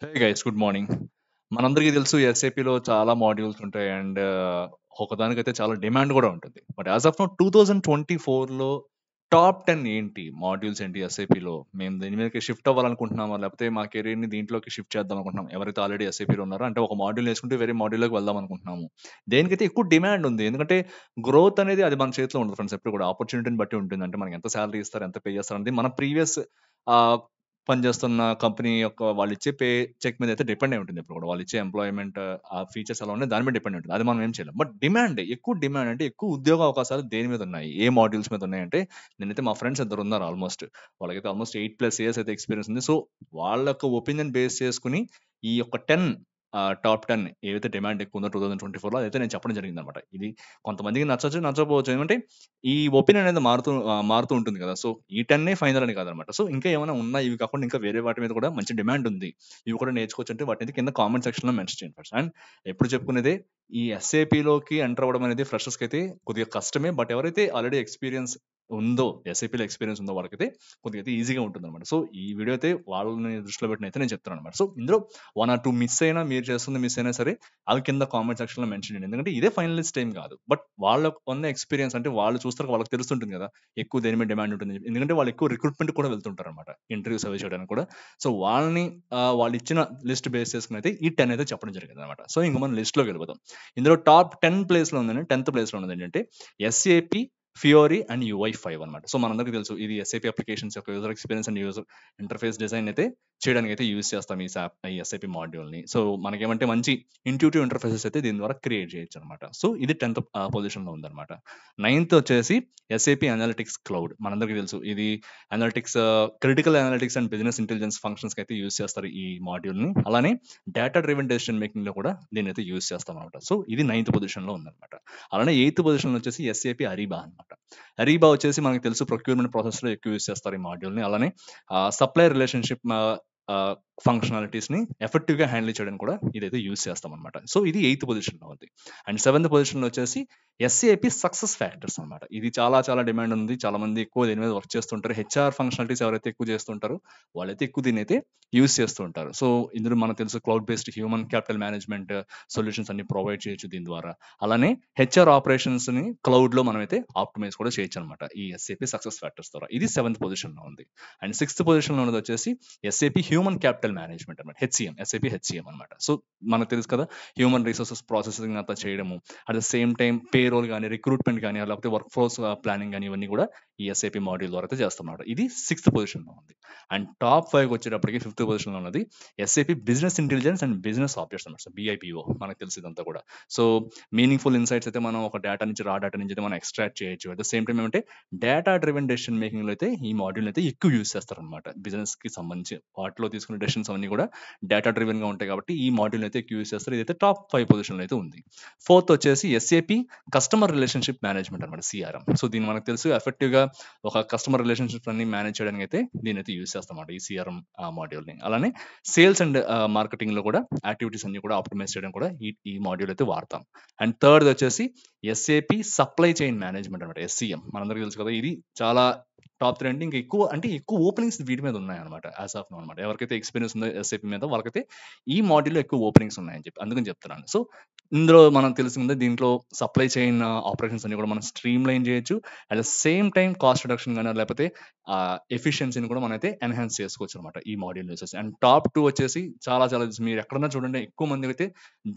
Hey guys, good morning. మనందరికీ తెలుసు ఎస్ఏపిలో చాలా మాడ్యూల్స్ ఉంటాయి అండ్ ఒకదానికైతే చాలా డిమాండ్ కూడా ఉంటుంది. బట్ యాజ్ ఆఫ్ నో 2024లో టాప్ 10 ఏంటి మాడ్యూల్స్ ఏంటి ఎస్ఏపిలో? మేము దీని మీదకి షిఫ్ట్ అవ్వాలనుకుంటున్నామా, లేకపోతే మా కెరీర్ని దీంట్లోకి షిఫ్ట్ చేద్దాం అనుకుంటున్నాం? ఎవరైతే ఆల్రెడీ ఎస్ఏపిలో ఉన్నారో అంటే ఒక మాడ్యూల్ నేర్చుకుంటే వేరే మాడ్యూల్లోకి వెళ్దాం అనుకుంటున్నాము. దేనికైతే ఎక్కువ డిమాండ్ ఉంది, ఎందుకంటే గ్రోత్ అనేది అది మన చేతిలో ఉండదు ఫ్రెండ్స్. ఎప్పుడు కూడా ఆపర్చునిటీని బట్టి ఉంటుంది. అంటే మనకి ఎంత శాలరీ ఇస్తారు, ఎంత పే చేస్తారు అనేది మన ప్రీవియస్ పనిచేస్తున్న కంపెనీ యొక్క వాళ్ళిచ్చే చెక్ మీద అయితే డిపెండ్ అయి ఉంటుంది. ఇప్పుడు కూడా వాళ్ళిచ్చే ఎంప్లాయ్‌మెంట్ ఆ ఫీచర్స్ ఎలా ఉన్నాయి దాని మీద డిపెండ్ అయి ఉంటుంది. అది మనం ఏం చేయలేం. బట్ ఎక్కువ డిమాండ్ అంటే ఎక్కువ ఉద్యోగ అవకాశాలు దేని మీద ఉన్నాయి? ఏ మాడ్యూల్స్ మీద ఉన్నాయంటే, నేనైతే మా ఫ్రెండ్స్ ఇద్దరున్నారు ఆల్మోస్ట్. వాళ్ళకైతే ఆల్మోస్ట్ 8+ ఇయర్స్ అయితే ఎక్స్‌పీరియన్స్ ఉంది. సో, వాళ్ళ యొక్క ఒపీనియన్ బేస్ చేసుకొని ఈ యొక్క 10 టాప్ 10 ఏవైతే డిమాండ్ ఎక్కువ ఉందో 2024లో అదైతే నేను చెప్పడం జరిగిందనమాట. ఇది కొంతమందికి నచ్చొచ్చు, నచ్చకపోవచ్చు. ఏమంటే ఈ ఒపీనియన్ అనేది మారుతూ ఉంటుంది కదా! సో, ఈ 10 ఫైనల్ అని కాదనమాట. సో, ఇంకా ఏమైనా ఉన్నాయి, ఇవి కాకుండా ఇంకా వేరే వాటి మీద కూడా మంచి డిమాండ్ ఉంది. ఇవి కూడా నేర్చుకోవచ్చంటే వాటినైతే కింద కామెంట్ సెక్షన్‌లో మెన్షన్ చేయండి ఫస్ట్. అండ్ ఎప్పుడు చెప్పుకునేదే, ఈ ఎస్ఏపిలోకి ఎంటర్ అవ్వడం అనేది ఫ్రెషర్స్‌కైతే కొద్దిగా కష్టమే. బట్ ఎవరైతే ఆల్రెడీ ఎక్స్‌పీరియన్స్ ఉందో, ఎస్ఏపిలో ఎక్స్‌పీరియన్స్ ఉందో వాళ్ళకైతే కొద్దిగా అయితే ఈజీగా ఉంటుందనమాట. సో, ఈ వీడియో అయితే వాళ్ళని దృష్టిలో పెట్టుకొని అయితే నేను చెప్తున్నాననమాట. సో, ఇందులో 1 ఆర్ 2 మిస్ అయినా, మీరు చేస్తుంది మిస్ అయినా సరే, అవి కింద కామెంట్ సెక్షన్‌లో మెన్షన్ చేయండి. ఎందుకంటే ఇదే ఫైనలిస్ట్ ఏం కాదు. బట్ వాళ్ళకున్న ఎక్స్‌పీరియన్స్ అంటే వాళ్ళు చూస్తారు, వాళ్ళకి తెలుస్తుంటుంది కదా! ఎక్కువ దేని మీద డిమాండ్ ఉంటుంది. ఎందుకంటే వాళ్ళు ఎక్కువ రిక్రూట్‌మెంట్‌కి కూడా వెళ్తుంటారనమాట. ఇంటర్వ్యూస్ అవి చేయడానికి కూడా. సో, వాళ్ళని వాళ్ళిచ్చిన లిస్ట్ బేస్ చేసుకొని అయితే ఈ 10 అయితే చెప్పడం జరిగిందనమాట. సో, ఇంక మనం లిస్ట్‌లోకి వెళ్ళిపోదాం. ఇందులో టాప్ 10 ప్లేస్‌లో ఉందండి. 10థ్ ప్లేస్‌లో ఉన్నదేంటంటే ఎస్ఏపి, ఫియోరీ అండ్ యూఐ5 అనమాట. సో, మనందరికీ తెలుసు ఇది ఎస్ఏపి అప్లికేషన్స్ యొక్క user experience and user interface design అయితే చేయడానికైతే యూజ్ చేస్తాం ఈ ఎస్ఏపి మాడ్యూల్‌ని. సో, మనకేమంటే మంచి ఇంట్యూటివ్ ఇంటర్‌ఫేసెస్ అయితే దీని ద్వారా క్రియేట్ చేయొచ్చనమాట. సో, ఇది 10థ్ పొజిషన్‌లో ఉందనమాట. నైన్త్ వచ్చేసి ఎస్ఏపి అనలిటిక్స్ క్లౌడ్. మనందరికీ తెలుసు ఇది analytics, critical analytics and business intelligence ఫంక్షన్స్‌కి అయితే యూజ్ చేస్తారు ఈ మాడ్యూల్‌ని. అలానే డేటా డ్రివెన్ డెసిషన్ మేకింగ్‌లో కూడా దీన్నైతే యూజ్ చేస్తామనమాట. సో, ఇది నైన్త్ పొజిషన్‌లో ఉందనమాట. అలానే ఎయిత్ పొజిషన్‌లో వచ్చేసి ఎస్ఏపి అరీబా అనమాట. అరీబా వచ్చేసి మనకు తెలుసు ప్రొక్యూర్‌మెంట్ ప్రాసెస్‌లో ఎక్కువ యూజ్ చేస్తారు ఈ మాడ్యూల్‌ని. అలానే సప్లయర్ రిలేషన్‌షిప్ ఫంక్షనాలిటీస్‌ని ఎఫెక్టివ్‌గా హ్యాండిల్ చేయడానికి కూడా ఇదైతే యూజ్ చేస్తామనమాట. సో, ఇది ఎయిత్ పొజిషన్‌లో ఉంది. అండ్ సెవెంత్ పొజిషన్‌లో వచ్చేసి ఎస్ఏపి సక్సెస్ ఫ్యాక్టర్స్ అనమాట. ఇది చాలా చాలా డిమాండ్ ఉంది. చాలా మంది ఎక్కువ దీని మీద వర్క్ చేస్తుంటారు. హెచ్ఆర్ ఫంక్షనాలిటీస్ ఎవరైతే ఎక్కువ చేస్తుంటారో వాళ్ళైతే ఎక్కువ దీన్నైతే యూజ్ చేస్తూ ఉంటారు. సో, ఇందులో మనకు తెలుసు cloud based human capital management solutions అన్ని ప్రొవైడ్ చేయొచ్చు దీని ద్వారా. అలానే హెచ్ఆర్ ఆపరేషన్స్‌ని క్లౌడ్‌లో మనమైతే ఆప్టిమైజ్ కూడా చేయొచ్చనమాట. ఈ ఎస్ఏపి సక్సెస్ ఫ్యాక్టర్స్ ద్వారా. ఇది సెవెంత్ పొజిషన్‌లో ఉంది. అండ్ సిక్స్త్ పొజిషన్‌లో ఉన్నది వచ్చేసి ఎస్ఏపి హ్యూమన్ క్యాపిటల్ మేనేజ్మెంట్ అనమాట. హెచ్‌సిఎం. ఎస్ఏపి హెచ్‌సిఎం అనమాట. సో, మనకు తెలుసు కదా! హ్యూమన్ రిసోర్సెస్ ప్రాసెసింగ్ అంతా చేయడము. At the same time payroll గాని, రిక్రూట్‌మెంట్ గాని, లేకపోతే వర్క్ ఫోర్స్ ప్లానింగ్ గాని, ఇవన్నీ కూడా ఈ ఎస్ఏపి మాడ్యూల్ ద్వారా అయితే చేస్తామన్నమాట. ఇది సిక్స్త్ పొజిషన్‌లో ఉంది. అండ్ టాప్ 5 వచ్చేటప్పటికి ఫిఫ్త్ పొజిషన్‌లో ఉన్నది SAP business intelligence and business objects అనమాట. సో, బిఐపిఓ మనకు తెలుసు ఇదంతా కూడా. సో, మీనింగ్‌ఫుల్ ఇన్‌సైట్స్ అయితే మనం ఒక డేటా నుంచి, రా డేటా నుంచి అయితే మనం ఎక్స్ట్రాక్ట్ చేయొచ్చు. అట్ ద సేమ్ టైమ్ ఏమంటే డేటా డ్రివెన్ డెసిషన్ మేకింగ్‌లో అయితే ఈ మాడ్యూల్‌ని అయితే ఎక్కువ యూజ్ చేస్తారనమాట. బిజినెస్‌కి సంబంధించి వాటిలో తీసుకునే డెసిషన్స్ అవన్నీ కూడా డేటా డ్రివెన్‌గా ఉంటాయి కాబట్టి ఈ మాడ్యూల్‌ని అయితే ఎక్కువ యూజ్ చేస్తారు. ఇదైతే టాప్ 5 పొజిషన్‌లో అయితే ఉంది. ఫోర్త్ వచ్చేసి ఎస్ఏపి కస్టమర్ రిలేషన్‌షిప్ మేనేజ్మెంట్ అనమాట, సీఆర్ఎం. సో, దీన్ని మనకు తెలుసు ఎఫెక్టివ్‌గా ఒక కస్టమర్ రిలేషన్‌షిప్స్ అన్ని మేనేజ్ చేయడానికి అయితే దీన్నైతే యూజ్ చేస్తామన్నమాట, ఈ సీఆర్ఎం మాడ్యూల్‌ని. అలానే సేల్స్ అండ్ మార్కెటింగ్‌లో కూడా యాక్టివిటీస్ అన్ని కూడా ఆప్టిమైజ్ చేయడానికి కూడా ఈ మాడ్యూల్ అయితే వాడతాం. అండ్ థర్డ్ వచ్చేసి ఎస్ఏపి సప్లై చైన్ మేనేజ్మెంట్ అనమాట, ఎస్సీఎం. మనందరికీ తెలుసు కదా! ఇది చాలా టాప్ 3 అంటే ఎక్కువ ఓపెనింగ్స్ వీటి మీద ఉన్నాయన్నమాట. యాస్ ఆఫ్ నౌ అనమాట. ఎవరికైతే ఎక్స్‌పీరియన్స్ ఉందో ఎస్ఏపి మీద వాళ్ళకైతే ఈ మాడ్యూల్‌లో ఎక్కువ ఓపెనింగ్స్ ఉన్నాయని చెప్పి అందుకని చెప్తున్నాను. సో, ఇందులో మనం తెలిసిందే, దీంట్లో సప్లై చైన్ ఆపరేషన్స్ అన్ని కూడా మనం స్ట్రీమ్ లైన్ చేయొచ్చు. At the same time cost reduction గాని, లేకపోతే ఎఫిషియన్సీని కూడా మనమైతే ఎన్హాన్స్ చేసుకోవచ్చనమాట ఈ మాడ్యూల్ వచ్చేసి. అండ్ టాప్ 2 వచ్చేసి చాలా చాలా మీరు ఎక్కడన్నా చూడండి ఎక్కువ మంది అయితే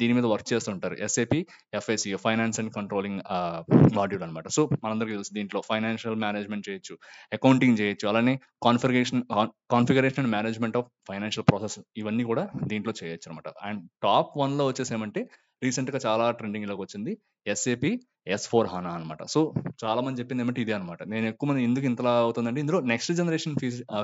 దీని మీద వర్క్ చేస్తుంటారు. SAP FICO, finance and controlling module అనమాట. సో, మనందరికీ తెలుసు దీంట్లో ఫైనాన్షియల్ మేనేజ్మెంట్ చేయొచ్చు, అకౌంటింగ్ చేయొచ్చు, అలానే configuration and management of financial process ఇవన్నీ కూడా దీంట్లో చేయొచ్చనమాట. అండ్ టాప్ 1లో వచ్చేసి ఏమంటే రీసెంట్‌గా చాలా ట్రెండింగ్‌లోకి వచ్చింది ఎస్ఏపి ఎస్4 హానా అనమాట. సో, చాలా మంది చెప్పింది ఏమంటే ఇదే అనమాట. నేను ఎక్కువ మంది ఎందుకు ఇంతలా అవుతుందంటే ఇందులో నెక్స్ట్ జనరేషన్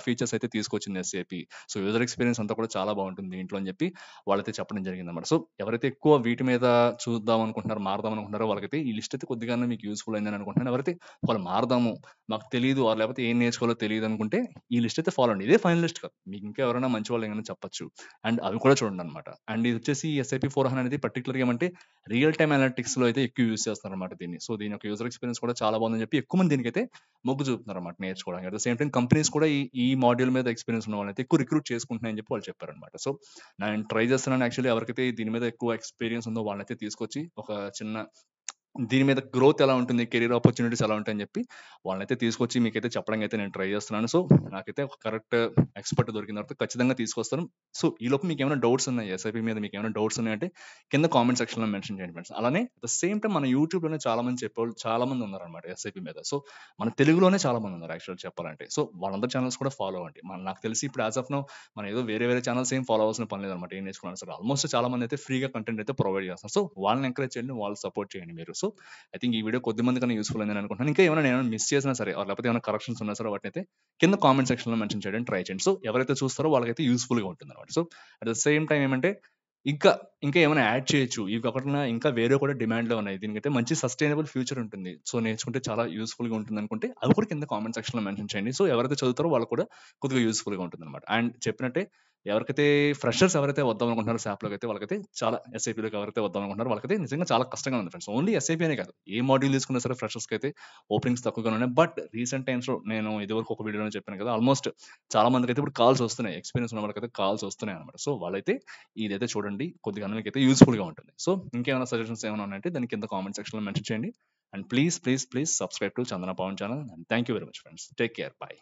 ఫీచర్స్ అయితే తీసుకొచ్చింది ఎస్ఏపి. సో, యూజర్ ఎక్స్‌పీరియన్స్ అంతా కూడా చాలా బాగుంటుంది దీంట్లో అని చెప్పి వాళ్ళైతే చెప్పడం జరిగిందనమాట. సో, ఎవరైతే ఎక్కువ వీటి మీద చూద్దాం అనుకుంటున్నారో, మారదాం అనుకుంటున్నారో వాళ్ళకైతే ఈ లిస్ట్ అయితే కొద్దిగానే మీకు యూజ్‌ఫుల్ అయిందని అనుకుంటున్నాను. ఎవరైతే ఒకవేళ మారదాము, మాకు తెలీదు లేకపోతే ఏం నేర్చుకోవాలో తెలీదు అనుకుంటే ఈ లిస్ట్ అయితే ఫాలో అండి. ఇదే ఫైనల్ లిస్ట్ కాదు. మీకు ఇంకా ఎవరైనా మంచి వాళ్ళు ఏమైనా చెప్పొచ్చు. అండ్ అవి కూడా చూడండనమాట. అండ్ ఇది వచ్చేసి ఎస్ఐపి 400 అనేది పర్టిక్యులర్‌గా ఏమంటే రియల్ టైమ్ అనలిటిక్స్‌లో అయితే ఎక్కువ యూజ్ చేస్తారనమాట. అనమాట దీన్ని. సో, దీని యొక్క యూజర్ ఎక్స్‌పీరియన్స్ కూడా చాలా బాగుందని చెప్పి ఎక్కువ మంది దీనికైతే మొగ్గు చూపుతున్నారన్నమాట నేర్చుకోవడానికి. At the same time companies కూడా ఈ మాడ్యూల్ మీద ఎక్స్‌పీరియన్స్ ఉన్న వాళ్ళనైతే ఎక్కువ రిక్రూట్ చేసుకుంటున్నాయని చెప్పి వాళ్ళు చెప్పారన్నమాట. సో, నేను ట్రై చేస్తున్నాను యాక్చువల్లీ ఎవరికైతే దీని మీద ఎక్కువ ఎక్స్‌పీరియన్స్ ఉందో వాళ్ళనైతే తీసుకొచ్చి ఒక చిన్న దీని మీద గ్రోత్ ఎలా ఉంటుంది, కెరియర్ ఆపర్చునిటీస్ ఎలా ఉంటాయని చెప్పి వాళ్ళనైతే తీసుకొచ్చి మీకైతే చెప్పడానికి అయితే నేను ట్రై చేస్తున్నాను. సో, నాకైతే ఒక కరెక్ట్ ఎక్స్‌పర్ట్ దొరికిన తర్వాత ఖచ్చితంగా తీసుకొస్తాను. సో, ఈలోపు మీకేమైనా డౌట్స్ ఉన్నాయి ఎస్ఐపి మీద మీకేమైనా డౌట్స్ ఉన్నాయంటే కింద కామెంట్ సెక్షన్‌లో మెన్షన్ చేయండి ఫ్రెండ్స్. అలానే అట్ ద సేమ్ టైమ్ మన యూట్యూబ్‌లోనే చాలా మంది చెప్పేవాళ్ళు చాలా మంది ఉన్నారనమాట ఎస్ఐపి మీద. సో, మన తెలుగులోనే చాలా మంది ఉన్నారు యాక్చువల్‌గా చెప్పాలంటే. సో, వాళ్ళందరి ఛానెల్స్ కూడా ఫాలో అవ్వండి. నాకు తెలిసి ఇప్పుడు యాస్ ఆఫ్ నౌ మనం ఏదో వేరే వేరే ఛానెల్స్ ఏం ఫాలో అవ్వాల్సిన పని లేదనమాట. ఏం నేర్చుకున్నా సరే. ఆల్మోస్ట్ చాలా మంది అయితే ఫ్రీగా కంటెంట్ అయితే ప్రొవైడ్ చేస్తున్నారు. సో, వాళ్ళని ఎంకరేజ్ చేయండి. వాళ్ళని సపోర్ట్ చేయండి మీరు. సో, ఐ థింక్ ఈ వీడియో కొద్ది మందికన్నా యూస్‌ఫుల్ అయిందని అనుకుంటున్నాను. ఇంకా ఏమైనా నేను మిస్ చేసినా సరే లేకపోతే ఏమైనా కరెక్షన్స్ ఉన్నా సరే వాటినైతే కింద కామెంట్ సెక్షన్‌లో మెన్షన్ చేయడానికి ట్రై చేయండి. సో, ఎవరైతే చూస్తారో వాళ్ళకైతే యూస్‌ఫుల్‌గా ఉంటుందన్నమాట. So, at the same time ఏమంటే ఇంకా, ఇంకా ఏమైనా యాడ్ చేయొచ్చు. ఇవి కాకుండా ఇంకా వేరే కూడా డిమాండ్‌లో ఉన్నాయి. దీనికైతే మంచి సస్టైనబుల్ ఫ్యూచర్ ఉంటుంది. సో, నేర్చుకుంటే చాలా యూస్‌ఫుల్‌గా ఉంటుందనుకుంటే అవి కూడా కింద కామెంట్ సెక్షన్‌లో మెన్షన్ చేయండి. సో, ఎవరైతే చదువుతారో వాళ్ళకి కూడా కొద్దిగా యూస్‌ఫుల్‌గా ఉంటుందన్నమాట. అండ్ చెప్పినట్టే ఎవరికైతే ఫ్రెషర్స్ ఎవరైతే వద్దాం అనుకుంటున్నారో SAPలోకైతే వాళ్ళకైతే చాలా ఎస్ఐపిలోకి ఎవరైతే వద్దాం అనుకుంటున్నారో వాళ్ళకైతే నిజంగా చాలా కష్టంగా ఉంది ఫ్రెండ్స్. ఓన్లీ ఎస్ఐపి అనే కాదు. ఏ మాడ్యూల్ తీసుకున్నా సరే ఫ్రెషర్స్‌కి అయితే ఓపెనింగ్స్ తక్కువగానే ఉన్నాయి. బట్ రీసెంట్ టైమ్స్‌లో నేను ఇదివరకు ఒక వీడియోలో చెప్పాను కదా! ఆల్మోస్ట్ చాలా మందికైతే ఇప్పుడు కాల్స్ వస్తున్నాయి. ఎక్స్‌పీరియన్స్ ఉన్న వాళ్ళకైతే కాల్స్ వస్తున్నాయన్నమాట. సో, వాళ్ళైతే ఇదైతే చూడండి. కొద్దిగా మీకైతే యూజ్‌ఫుల్‌గా ఉంటుంది. సో, ఇంకేమైనా సజెషన్స్ ఏమైనా ఉన్నాయంటే దాన్ని కింద కామెంట్ సెక్షన్‌లో మెన్షన్ చేయండి. And please subscribe to Chandana Pavan channel. And thank you very much friends. Take care. By.